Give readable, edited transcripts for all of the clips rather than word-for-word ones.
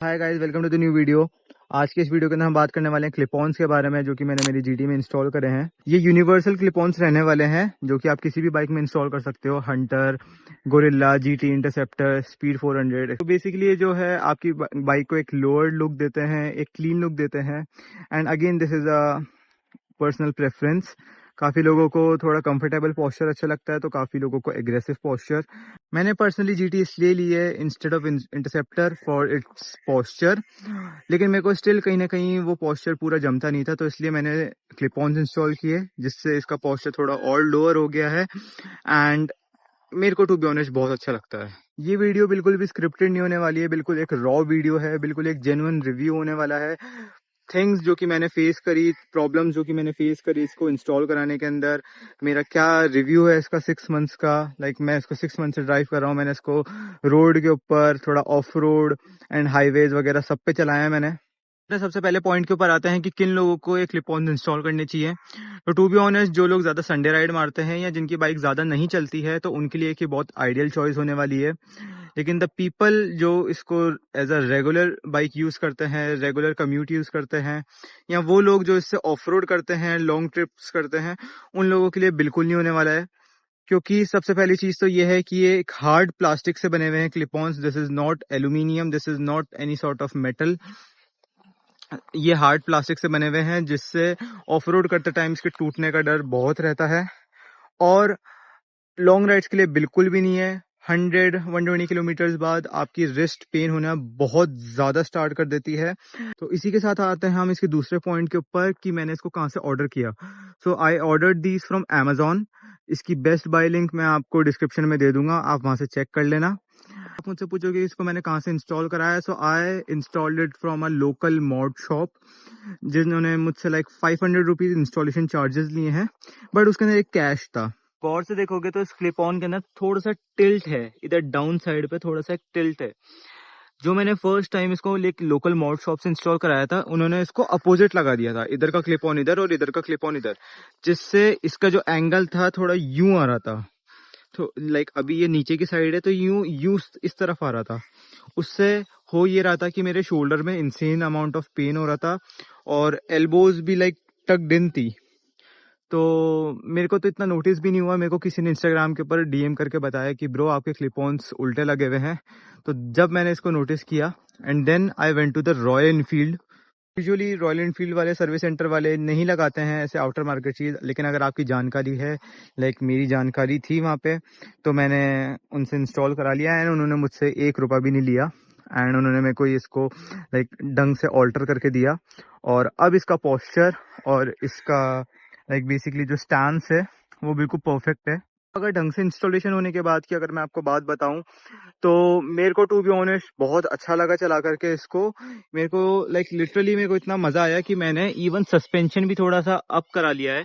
Hi guys, welcome to the new video. आज के इस वीडियो के अंदर हम बात करने वाले हैं क्लिप-ऑन्स के बारे में, जो कि मैंने मेरी जीटी में इंस्टॉल करे हैं। ये यूनिवर्सल क्लिप-ऑन्स रहने वाले हैं, जो कि आप किसी भी बाइक में इंस्टॉल कर सकते हो। Hunter, gorilla, GT, interceptor, speed 400। तो बेसिकली ये जो है आपकी बाइक को एक लोअर लुक देते हैं, एक क्लीन लुक देते हैं। And again this is a personal preference. काफ़ी लोगों को थोड़ा कंफर्टेबल पोस्चर अच्छा लगता है, तो काफ़ी लोगों को एग्रेसिव पोस्चर। मैंने पर्सनली जीटी इसलिए ली है instead of interceptor for its posture, लेकिन मेरे को स्टिल कहीं ना कहीं वो पोस्चर पूरा जमता नहीं था, तो इसलिए मैंने क्लिप ऑन्स इंस्टॉल किए, जिससे इसका पोस्चर थोड़ा और लोअर हो गया है। एंड मेरे को टू बी ऑनेस्ट बहुत अच्छा लगता है। ये वीडियो बिल्कुल भी स्क्रिप्टेड नहीं होने वाली है, बिल्कुल एक रॉ वीडियो है, बिल्कुल एक जेन्युइन रिव्यू होने वाला है। थिंग्स जो कि मैंने फेस करी, प्रॉब्लम्स जो कि मैंने फेस करी इसको इंस्टॉल कराने के अंदर, मेरा क्या रिव्यू है इसका 6 मंथ्स का। मैं इसको 6 मंथ से ड्राइव कर रहा हूँ। मैंने इसको रोड के ऊपर, थोड़ा ऑफ रोड एंड हाईवेज वगैरह सब पे चलाया है मैंने। सबसे पहले पॉइंट के ऊपर आते हैं कि किन लोगों को ये क्लिप ऑन इंस्टॉल करने चाहिए। तो टू बी ऑनेस्ट, जो लोग ज़्यादा संडे राइड मारते हैं या जिनकी बाइक ज़्यादा नहीं चलती है, तो उनके लिए एक बहुत आइडियल चॉइस होने वाली है। लेकिन द पीपल जो इसको as a regular bike use करते हैं, रेगुलर कम्यूट यूज़ करते हैं, या वो लोग जो इससे ऑफ रोड करते हैं, लॉन्ग ट्रिप्स करते हैं, उन लोगों के लिए बिल्कुल नहीं होने वाला है। क्योंकि सबसे पहली चीज़ तो ये है कि ये एक हार्ड प्लास्टिक से बने हुए हैं clip ons. This is not aluminium, this is not any sort of metal. ये हार्ड प्लास्टिक से बने हुए हैं, जिससे ऑफ रोड करते टाइम इसके टूटने का डर बहुत रहता है। और लॉन्ग राइड्स के लिए बिल्कुल भी नहीं है। 100-120 किलोमीटर्स बाद आपकी रिस्ट पेन होना बहुत ज़्यादा स्टार्ट कर देती है। तो इसी के साथ आते हैं हम इसके दूसरे पॉइंट के ऊपर कि मैंने इसको कहाँ से ऑर्डर किया। So I ordered these from Amazon. इसकी बेस्ट बाय लिंक मैं आपको डिस्क्रिप्शन में दे दूंगा, आप वहाँ से चेक कर लेना। आप मुझसे पूछोगे इसको मैंने कहाँ से इंस्टॉल कराया, so I installed it from a local mod shop, जिन्होंने मुझसे लाइक 500 रुपीज़ इंस्टॉलेशन चार्जेस लिए हैं, बट उसके अंदर एक कैश था। गौर से देखोगे तो इस क्लिप ऑन के अंदर थोड़ा सा टिल्ट है, इधर डाउन साइड पे थोड़ा सा एक टिल्ट है। जो मैंने फर्स्ट टाइम इसको लोकल मॉड शॉप से इंस्टॉल कराया था, उन्होंने इसको अपोजिट लगा दिया था, इधर का क्लिप ऑन इधर और इधर का क्लिप ऑन इधर, जिससे इसका जो एंगल था थोड़ा यूं आ रहा था। तो लाइक अभी ये नीचे की साइड है, तो यूं यूं इस तरफ आ रहा था। उससे हो ये रहा था कि मेरे शोल्डर में इंसेन अमाउंट ऑफ पेन हो रहा था, और एल्बोज भी लाइक टक्ड इन थी। तो मेरे को तो इतना नोटिस भी नहीं हुआ। मेरे को किसी ने इंस्टाग्राम के ऊपर डीएम करके बताया कि ब्रो आपके क्लिप ऑन्स उल्टे लगे हुए हैं। तो जब मैंने इसको नोटिस किया, and then I went to the Royal Enfield. Usually Royal Enfield वाले, सर्विस सेंटर वाले नहीं लगाते हैं ऐसे आउटर मार्केट चीज़, लेकिन अगर आपकी जानकारी है, लाइक मेरी जानकारी थी वहाँ पे, तो मैंने उनसे इंस्टॉल करा लिया। एंड उन्होंने मुझसे 1 रुपया भी नहीं लिया। एंड उन्होंने मेरे को इसको लाइक ढंग से ऑल्टर करके दिया। और अब इसका पोस्चर और इसका लाइक बेसिकली जो स्टैंस है वो बिल्कुल परफेक्ट है। अगर ढंग से इंस्टॉलेशन होने के बाद की अगर मैं आपको बात बताऊं, तो मेरे को टू बी ऑनेस्ट बहुत अच्छा लगा चला करके इसको। मेरे को लाइक लिटरली मेरे को इतना मज़ा आया कि मैंने इवन सस्पेंशन भी थोड़ा सा अप करा लिया है,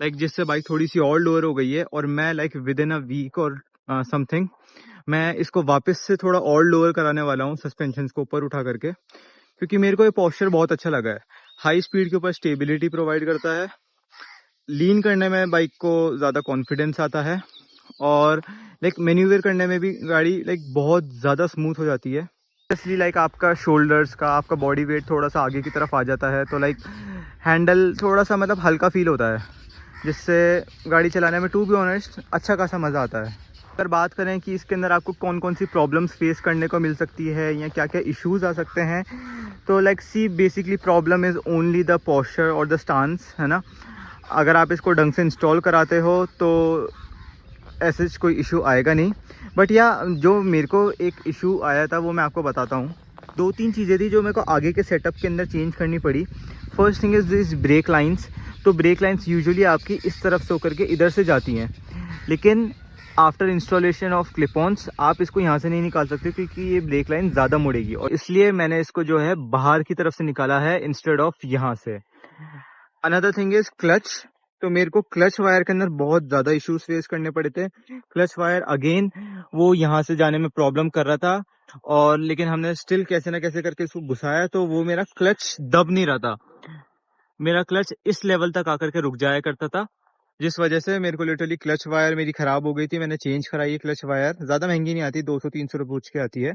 लाइक जिससे बाइक थोड़ी सी और लोअर हो गई है। और मैं like within a week और समथिंग मैं इसको वापस से थोड़ा और लोअर कराने वाला हूँ, सस्पेंशन को ऊपर उठा करके, क्योंकि मेरे को ये पोस्चर बहुत अच्छा लगा है। हाई स्पीड के ऊपर स्टेबिलिटी प्रोवाइड करता है, लीन करने में बाइक को ज़्यादा कॉन्फिडेंस आता है, और लाइक मैन्यूवर करने में भी गाड़ी लाइक बहुत ज़्यादा स्मूथ हो जाती है। इसलिए लाइक आपका शोल्डर्स का, आपका बॉडी वेट थोड़ा सा आगे की तरफ आ जाता है, तो लाइक हैंडल थोड़ा सा मतलब हल्का फील होता है, जिससे गाड़ी चलाने में टू बी ऑनेस्ट अच्छा खासा मज़ा आता है। अगर बात करें कि इसके अंदर आपको कौन कौन सी प्रॉब्लम्स फेस करने को मिल सकती है या क्या क्या इश्यूज़ आ सकते हैं, तो like see basically problem is only the posture और द स्टांस, है ना। अगर आप इसको ढंग से इंस्टॉल कराते हो तो ऐसे कोई इशू आएगा नहीं। बट या जो मेरे को एक इशू आया था वो मैं आपको बताता हूँ। 2-3 चीज़ें थी जो मेरे को आगे के सेटअप के अंदर चेंज करनी पड़ी। First thing is this brake lines. तो ब्रेक लाइंस यूजुअली आपकी इस तरफ से होकर के इधर से जाती हैं, लेकिन आफ्टर इंस्टॉलेशन ऑफ क्लिप-ऑन्स आप इसको यहाँ से नहीं निकाल सकते, क्योंकि ये ब्रेक लाइन ज़्यादा मुड़ेगी, और इसलिए मैंने इसको जो है बाहर की तरफ से निकाला है इंस्टेड ऑफ यहाँ से। Another thing is clutch. तो मेरे को क्लच वायर के अंदर बहुत ज़्यादा इश्यूज फेस करने पड़े थे। क्लच वायर अगेन वो यहाँ से जाने में प्रॉब्लम कर रहा था, और लेकिन हमने स्टिल कैसे ना कैसे करके इसको घुसाया, तो वो मेरा क्लच दब नहीं रहा था। मेरा क्लच इस लेवल तक आकर के रुक जाया करता था, जिस वजह से मेरे को लिटरली क्लच वायर मेरी ख़राब हो गई थी। मैंने चेंज कराई है क्लच वायर, ज़्यादा महंगी नहीं आती, 200-300 रुपये पूछ के आती है।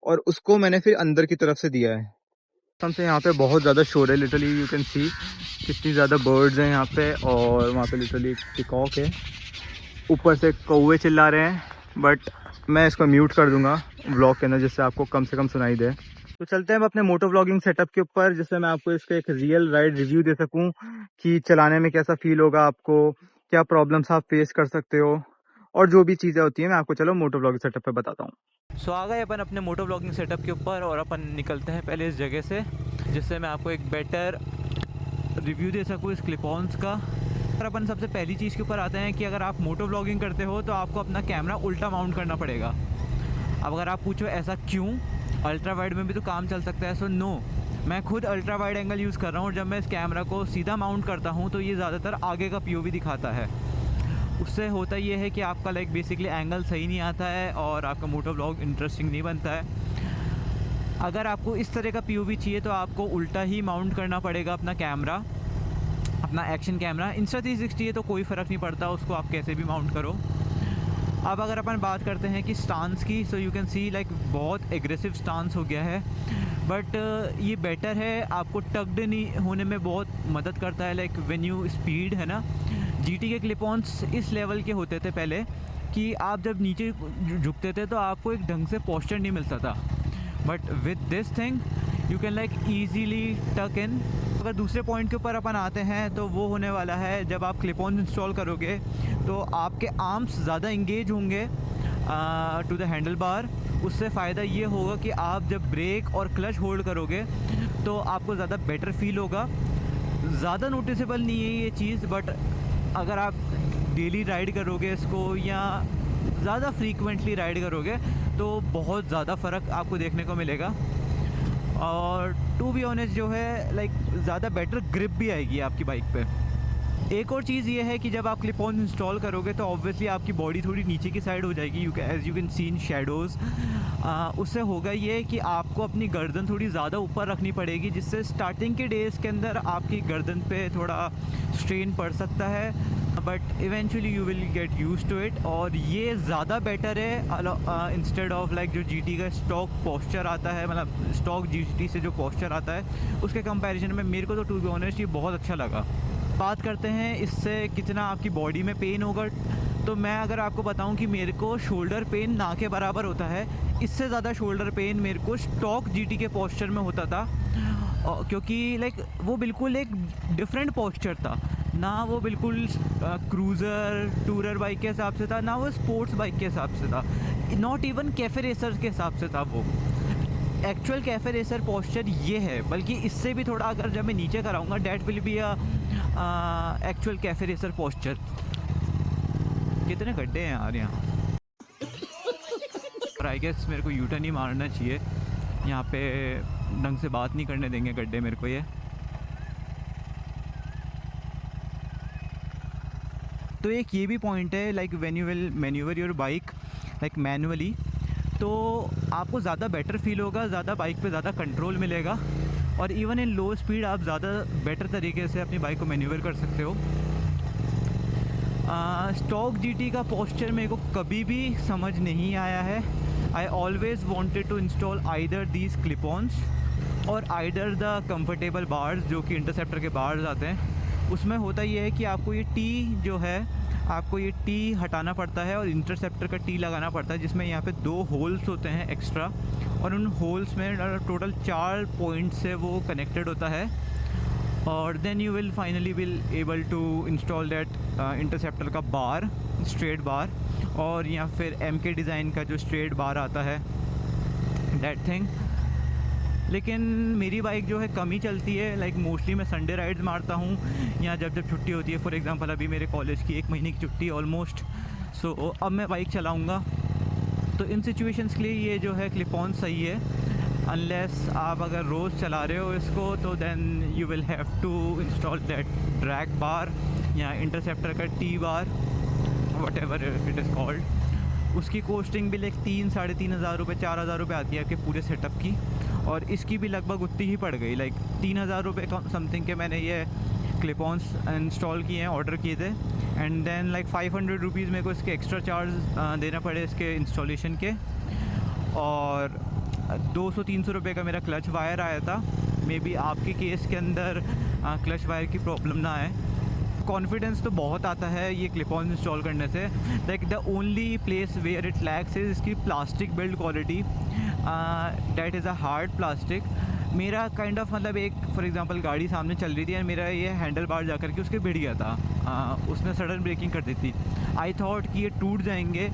और उसको मैंने फिर अंदर की तरफ से दिया है। हमसे यहाँ पे बहुत ज़्यादा शोर है, लिटरली यू कैन सी कितनी ज़्यादा बर्ड्स हैं यहाँ पे, और वहाँ पे लिटरली एक पिकॉक है, ऊपर से कौवे चिल्ला रहे हैं, बट मैं इसको म्यूट कर दूंगा व्लॉग के अंदर जिससे आपको कम से कम सुनाई दे। तो चलते हैं अब अपने मोटो व्लॉगिंग सेटअप के ऊपर, जिससे मैं आपको इसका एक रियल राइड रिव्यू दे सकूं कि चलाने में कैसा फील होगा आपको, क्या प्रॉब्लम्स आप फेस कर सकते हो, और जो भी चीज़ें होती हैं मैं आपको चलो मोटो व्लॉगिंग सेटअप पे बताता हूँ। सो आ गए अपन अपने मोटो व्लॉगिंग सेटअप के ऊपर और अपन निकलते हैं पहले इस जगह से, जिससे मैं आपको एक बेटर रिव्यू दे सकूँ इस क्लिप-ऑन्स का। और अपन सबसे पहली चीज़ के ऊपर आते हैं कि अगर आप मोटो व्लॉगिंग करते हो तो आपको अपना कैमरा उल्टा माउंट करना पड़ेगा। अब अगर आप पूछो ऐसा क्यों, अल्ट्रा वाइड में भी तो काम चल सकता है, सो नो, मैं खुद अल्ट्रा वाइड एंगल यूज़ कर रहा हूँ और जब मैं इस कैमरा को सीधा माउंट करता हूँ तो ये ज़्यादातर आगे का पीओवी दिखाता है। उससे होता ये है कि आपका लाइक बेसिकली एंगल सही नहीं आता है और आपका मोटो व्लॉग इंटरेस्टिंग नहीं बनता है। अगर आपको इस तरह का पीओवी चाहिए तो आपको उल्टा ही माउंट करना पड़ेगा अपना कैमरा, अपना एक्शन कैमरा। Insta360 है तो कोई फ़र्क नहीं पड़ता, उसको आप कैसे भी माउंट करो। अब अगर अपन बात करते हैं कि स्टांस की, so you can see like बहुत एग्रेसिव स्टांस हो गया है, बट ये बेटर है, आपको टग्ड नहीं होने में बहुत मदद करता है। लाइक व्हेन यू स्पीड है ना, जीटी के क्लिप-ऑन्स इस लेवल के होते थे पहले कि आप जब नीचे झुकते थे तो आपको एक ढंग से पोस्चर नहीं मिलता था, but with this thing you can like easily टक इन। अगर दूसरे पॉइंट के ऊपर अपन आते हैं तो वो होने वाला है जब आप क्लिप-ऑन इंस्टॉल करोगे तो आपके आर्म्स ज़्यादा इंगेज होंगे टू द हैंडल बार। उससे फ़ायदा ये होगा कि आप जब ब्रेक और क्लच होल्ड करोगे तो आपको ज़्यादा बेटर फील होगा। ज़्यादा नोटिसेबल नहीं है ये चीज़, बट अगर आप डेली राइड करोगे इसको या ज़्यादा फ्रीक्वेंटली राइड करोगे तो बहुत ज़्यादा फ़र्क आपको देखने को मिलेगा। और टू बी ऑनेस्ट जो है लाइक ज़्यादा बेटर ग्रिप भी आएगी आपकी बाइक पे। एक और चीज़ ये है कि जब आप क्लिप-ऑन इंस्टॉल करोगे तो ऑब्वियसली आपकी बॉडी थोड़ी नीचे की साइड हो जाएगी, as you can see in shadows. उससे होगा ये कि आपको अपनी गर्दन थोड़ी ज़्यादा ऊपर रखनी पड़ेगी, जिससे स्टार्टिंग के डेज़ के अंदर आपकी गर्दन पे थोड़ा स्ट्रेन पड़ सकता है, but eventually you will get use to it. और ये ज़्यादा बेटर है इंस्टेड ऑफ लाइक जो जीटी का स्टॉक पोस्चर आता है, मतलब स्टॉक जीटी से जो पोस्चर आता है उसके कंपैरिजन में मेरे को तो टू बी ऑनेस्ट ये बहुत अच्छा लगा। बात करते हैं इससे कितना आपकी बॉडी में पेन होगा, तो मैं अगर आपको बताऊं कि मेरे को शोल्डर पेन ना के बराबर होता है, इससे ज़्यादा शोल्डर पेन मेरे को स्टॉक जीटी के पोस्चर में होता था, क्योंकि लाइक वो बिल्कुल एक डिफरेंट पोस्चर था ना, वो बिल्कुल क्रूज़र टूरर बाइक के हिसाब से था, ना वो स्पोर्ट्स बाइक के हिसाब से था, नॉट इवन कैफे रेसर के हिसाब से था। वो एक्चुअल कैफे रेसर पोस्चर ये है, बल्कि इससे भी थोड़ा अगर जब मैं नीचे कराऊंगा that will be actual cafe racer posture. कितने गड्ढे हैं यार यहाँ, और आई गेस मेरे को यूटर्न ही मारना चाहिए, यहाँ पे ढंग से बात नहीं करने देंगे गड्ढे मेरे को ये। तो एक ये भी पॉइंट है like when you will manoeuvre your bike like manually, तो आपको ज़्यादा बेटर फील होगा, ज़्यादा बाइक पे ज़्यादा कंट्रोल मिलेगा, और इवन इन लो स्पीड आप ज़्यादा बेटर तरीके से अपनी बाइक को मैन्यूवर कर सकते हो। स्टॉक जीटी का पोस्चर मेरे को कभी भी समझ नहीं आया है। I always wanted to install either these clip ons और आइदर द कंफर्टेबल बार्स जो कि इंटरसेप्टर के बार्स आते हैं। उसमें होता ये है कि आपको ये टी जो है, आपको ये टी हटाना पड़ता है और इंटरसेप्टर का टी लगाना पड़ता है, जिसमें यहाँ पे 2 होल्स होते हैं एक्स्ट्रा, और उन होल्स में टोटल 4 पॉइंट से वो कनेक्टेड होता है, और then you will finally will able to install that interceptor का बार, स्ट्रेट बार, और या फिर MK डिज़ाइन का जो स्ट्रेट बार आता है, दैट थिंग। लेकिन मेरी बाइक जो है कम ही चलती है, लाइक मोस्टली मैं संडे राइड्स मारता हूँ या जब छुट्टी होती है। फॉर एग्जांपल अभी मेरे कॉलेज की 1 महीने की छुट्टी ऑलमोस्ट, सो अब मैं बाइक चलाऊँगा, तो इन सिचुएशंस के लिए ये जो है क्लिप-ऑन सही है। अनलेस आप अगर रोज़ चला रहे हो इसको तो then you will have to install that drag bar या इंटरसेप्टर का T bar, whatever it is called. उसकी कॉस्टिंग भी लाइक 3-3.5 हज़ार रुपये, 4 हज़ार रुपये आती है आपके पूरे सेटअप की, और इसकी भी लगभग उतनी ही पड़ गई, लाइक 3 हज़ार रुपये समथिंग के मैंने ये क्लिप-ऑन्स इंस्टॉल किए हैं, ऑर्डर किए थे, एंड देन लाइक 500 रुपीज़ मेरे को इसके एक्स्ट्रा चार्ज देना पड़े इसके इंस्टॉलेशन के। और 200-300 रुपये का मेरा क्लच वायर आया था। मे बी आपके केस के अंदर क्लच वायर की प्रॉब्लम ना आए। कॉन्फिडेंस तो बहुत आता है ये क्लिप ऑन इंस्टॉल करने से। Like the only place where it lacks is इसकी plastic build quality. That is a hard plastic. मेरा काइंड ऑफ मतलब एक फॉर एग्जांपल गाड़ी सामने चल रही थी और मेरा ये हैंडल बार जा कर के उसके भिड़ गया था। उसने सडन ब्रेकिंग कर दी थी। आई थॉट कि ये टूट जाएंगे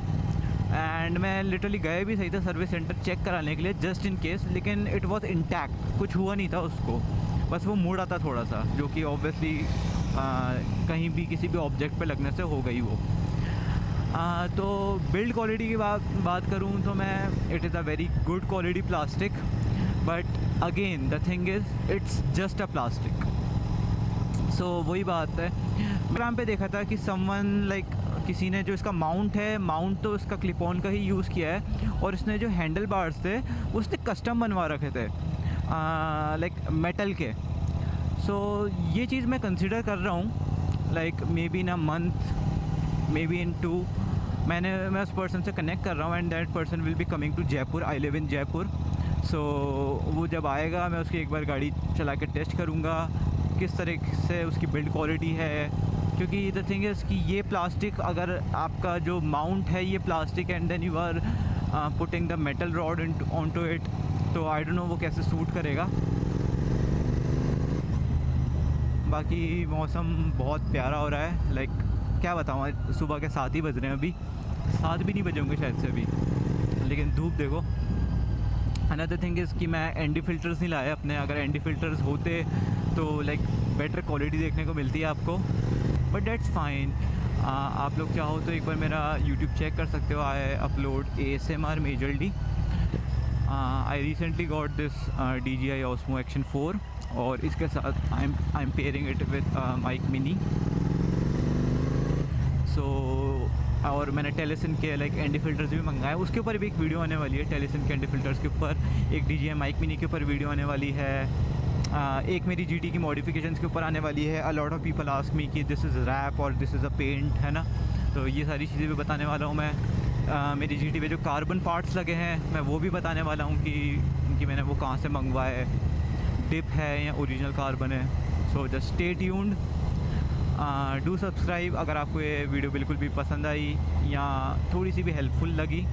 एंड मैं लिटरली गए भी सही था सर्विस सेंटर चेक कराने के लिए जस्ट इन केस, लेकिन इट वॉज इंटैक्ट, कुछ हुआ नहीं था उसको, बस वो मुड़ा था थोड़ा सा, जो कि ऑब्वियसली कहीं भी किसी भी ऑब्जेक्ट पे लगने से हो गई वो। तो बिल्ड क्वालिटी की बात करूँ तो मैं it is a very good quality plastic, but again the thing is it's just a plastic. So वही बात है। इंस्टाग्राम पे देखा था कि समवन लाइक किसी ने जो इसका माउंट तो इसका क्लिप ऑन का ही यूज़ किया है, और इसने जो हैंडल बार्स थे उसने कस्टम बनवा रखे थे लाइक मेटल के। सो ये चीज़ मैं कंसिडर कर रहा हूँ, like maybe in a month, maybe in 2। मैं उस पर्सन से कनेक्ट कर रहा हूँ and that person will be coming to Jaipur. I live in Jaipur. So वो जब आएगा मैं उसकी एक बार गाड़ी चला के टेस्ट करूँगा किस तरह से उसकी बिल्ड क्वालिटी है, क्योंकि द थिंग इज़ कि ये प्लास्टिक, अगर आपका जो माउंट है ये plastic and then you are putting the metal rod on to it, तो आई डोंट नो वो कैसे सूट करेगा। बाकी मौसम बहुत प्यारा हो रहा है, लाइक क्या बताऊँ, सुबह के 7 ही बज रहे हैं, अभी 7 भी नहीं बजे होंगे शायद से अभी, लेकिन धूप देखो। अनदर थिंग इज़ कि मैं एनडी फ़िल्टर्स नहीं लाया अपने। अगर एनडी फ़िल्टर्स होते तो लाइक बेटर क्वालिटी देखने को मिलती है आपको, बट डेट्स फाइन। आप लोग चाहो तो एक बार मेरा यूट्यूब चेक कर सकते हो। I upload ASMR major D. I recently got this DJI Osmo Action 4, और इसके साथ I am pairing it with mic mini. So और मैंने टेलीसन के लाइक एनडी फ़िल्टर्स भी मंगाए, उसके ऊपर भी एक वीडियो आने वाली है। टेलीसन के एनडी फ़िल्टर्स के ऊपर एक DJI माइक मिनी के ऊपर वीडियो आने वाली है। एक मेरी GT की मॉडिफिकेशंस के ऊपर आने वाली है। A lot of people ask me कि दिस इज़ रैप और दिस इज़ अ पेंट, है ना, तो ये सारी चीज़ें भी बताने वाला हूँ मैं। मेरी GT पे जो कार्बन पार्ट्स लगे हैं मैं वो भी बताने वाला हूँ कि मैंने वो कहाँ से मंगवाए, डिप है या ओरिजिनल कार्बन है। So just stay tuned, do subscribe. अगर आपको ये वीडियो बिल्कुल भी पसंद आई या थोड़ी सी भी हेल्पफुल लगी,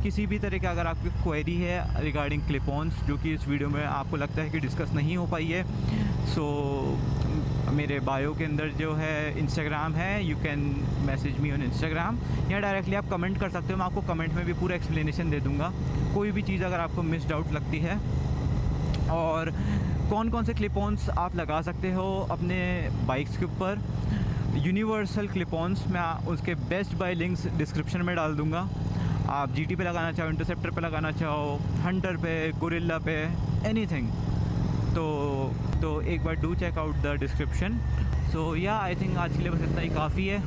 किसी भी तरह का अगर आपकी क्वेरी है रिगार्डिंग क्लिप ऑन्स जो कि इस वीडियो में आपको लगता है कि डिस्कस नहीं हो पाई है, सो मेरे बायो के अंदर जो है इंस्टाग्राम है, you can message me on Instagram, या डायरेक्टली आप कमेंट कर सकते हो। मैं आपको कमेंट में भी पूरा एक्सप्लेनेशन दे दूँगा, कोई भी चीज़ अगर आपको मिस डाउट लगती है। और कौन कौन से क्लिप ऑन्स आप लगा सकते हो अपने बाइक्स के ऊपर, यूनिवर्सल क्लिप ऑन्स, मैं उसके बेस्ट बाय लिंक्स डिस्क्रिप्शन में डाल दूँगा। आप GT पे लगाना चाहो, इंटरसेप्टर पे लगाना चाहो, हंटर पे, गोरिल्ला पे, एनीथिंग, तो एक बार do check out the description. So yeah I think आज के लिए बस इतना ही काफ़ी है।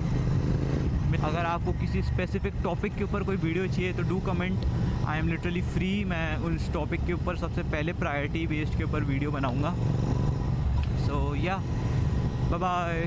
अगर आपको किसी स्पेसिफिक टॉपिक के ऊपर कोई वीडियो चाहिए तो do comment, I am literally free. मैं उस टॉपिक के ऊपर सबसे पहले प्रायोरिटी बेस्ड के ऊपर वीडियो बनाऊँगा। सो या बाय बाय।